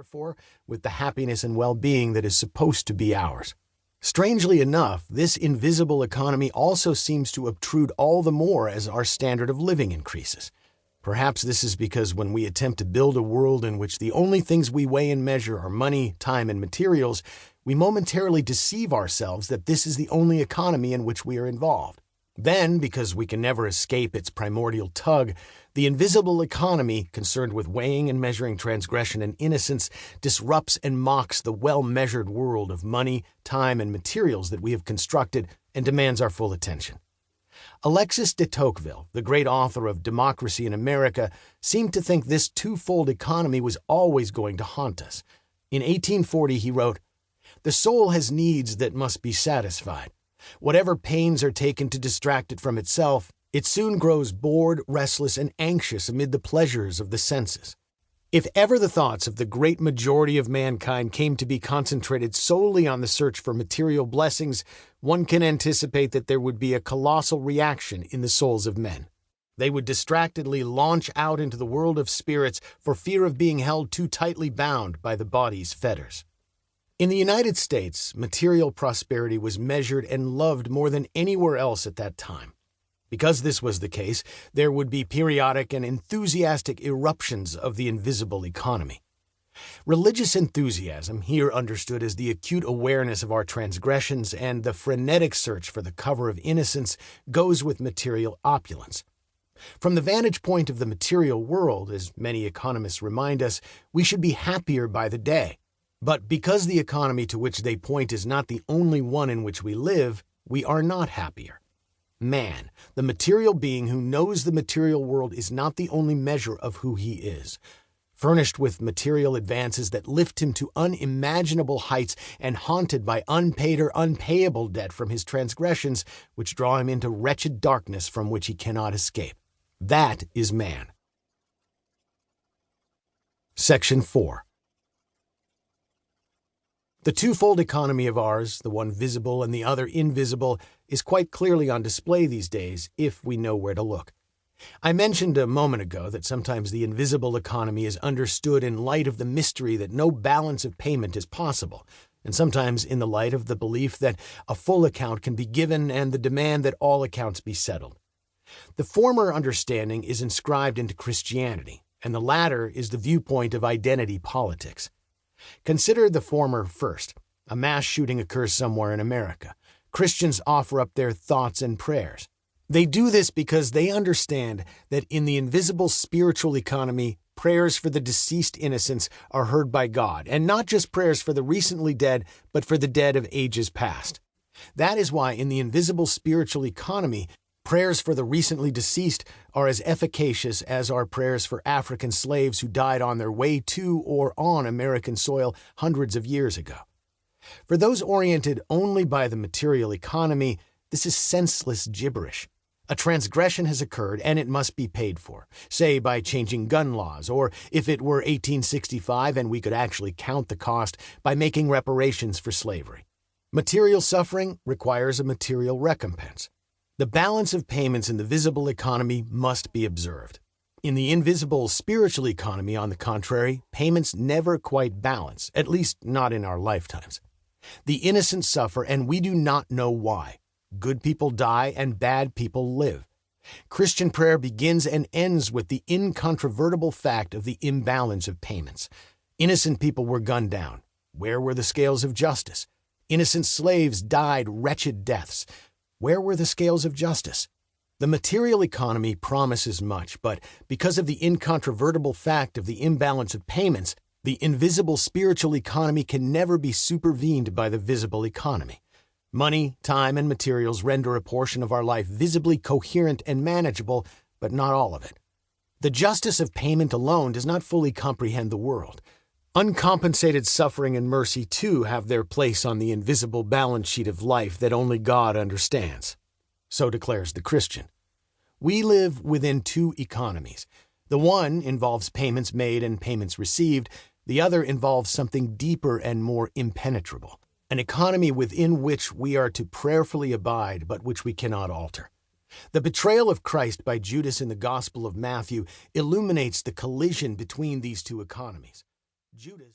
therefore, with the happiness and well-being that is supposed to be ours. Strangely enough, this invisible economy also seems to obtrude all the more as our standard of living increases. Perhaps this is because when we attempt to build a world in which the only things we weigh and measure are money, time, and materials, we momentarily deceive ourselves that this is the only economy in which we are involved. Then, because we can never escape its primordial tug, the invisible economy, concerned with weighing and measuring transgression and innocence, disrupts and mocks the well-measured world of money, time, and materials that we have constructed and demands our full attention. Alexis de Tocqueville, the great author of Democracy in America, seemed to think this twofold economy was always going to haunt us. In 1840 he wrote, "The soul has needs that must be satisfied. Whatever pains are taken to distract it from itself, it soon grows bored, restless, and anxious amid the pleasures of the senses." If ever the thoughts of the great majority of mankind came to be concentrated solely on the search for material blessings, one can anticipate that there would be a colossal reaction in the souls of men. They would distractedly launch out into the world of spirits for fear of being held too tightly bound by the body's fetters. In the United States, material prosperity was measured and loved more than anywhere else at that time. Because this was the case, there would be periodic and enthusiastic eruptions of the invisible economy. Religious enthusiasm, here understood as the acute awareness of our transgressions and the frenetic search for the cover of innocence, goes with material opulence. From the vantage point of the material world, as many economists remind us, we should be happier by the day. But because the economy to which they point is not the only one in which we live, we are not happier. Man, the material being who knows the material world, is not the only measure of who he is. Furnished with material advances that lift him to unimaginable heights and haunted by unpaid or unpayable debt from his transgressions, which draw him into wretched darkness from which he cannot escape. That is man. Section 4. The twofold economy of ours, the one visible and the other invisible, is quite clearly on display these days if we know where to look. I mentioned a moment ago that sometimes the invisible economy is understood in light of the mystery that no balance of payment is possible, and sometimes in the light of the belief that a full account can be given and the demand that all accounts be settled. The former understanding is inscribed into Christianity, and the latter is the viewpoint of identity politics. Consider the former first. A mass shooting occurs somewhere in America. Christians offer up their thoughts and prayers. They do this because they understand that in the invisible spiritual economy, prayers for the deceased innocents are heard by God, and not just prayers for the recently dead, but for the dead of ages past. That is why in the invisible spiritual economy, prayers for the recently deceased are as efficacious as are prayers for African slaves who died on their way to or on American soil hundreds of years ago. For those oriented only by the material economy, this is senseless gibberish. A transgression has occurred and it must be paid for, say by changing gun laws, or if it were 1865 and we could actually count the cost, by making reparations for slavery. Material suffering requires a material recompense. The balance of payments in the visible economy must be observed. In the invisible spiritual economy, on the contrary, payments never quite balance, at least not in our lifetimes. The innocent suffer, and we do not know why. Good people die, and bad people live. Christian prayer begins and ends with the incontrovertible fact of the imbalance of payments. Innocent people were gunned down. Where were the scales of justice? Innocent slaves died wretched deaths. Where were the scales of justice? The material economy promises much, but because of the incontrovertible fact of the imbalance of payments, the invisible spiritual economy can never be supervened by the visible economy. Money, time, and materials render a portion of our life visibly coherent and manageable, but not all of it. The justice of payment alone does not fully comprehend the world. Uncompensated suffering and mercy, too, have their place on the invisible balance sheet of life that only God understands. So declares the Christian. We live within two economies. The one involves payments made and payments received. The other involves something deeper and more impenetrable, an economy within which we are to prayerfully abide, but which we cannot alter. The betrayal of Christ by Judas in the Gospel of Matthew illuminates the collision between these two economies. Judas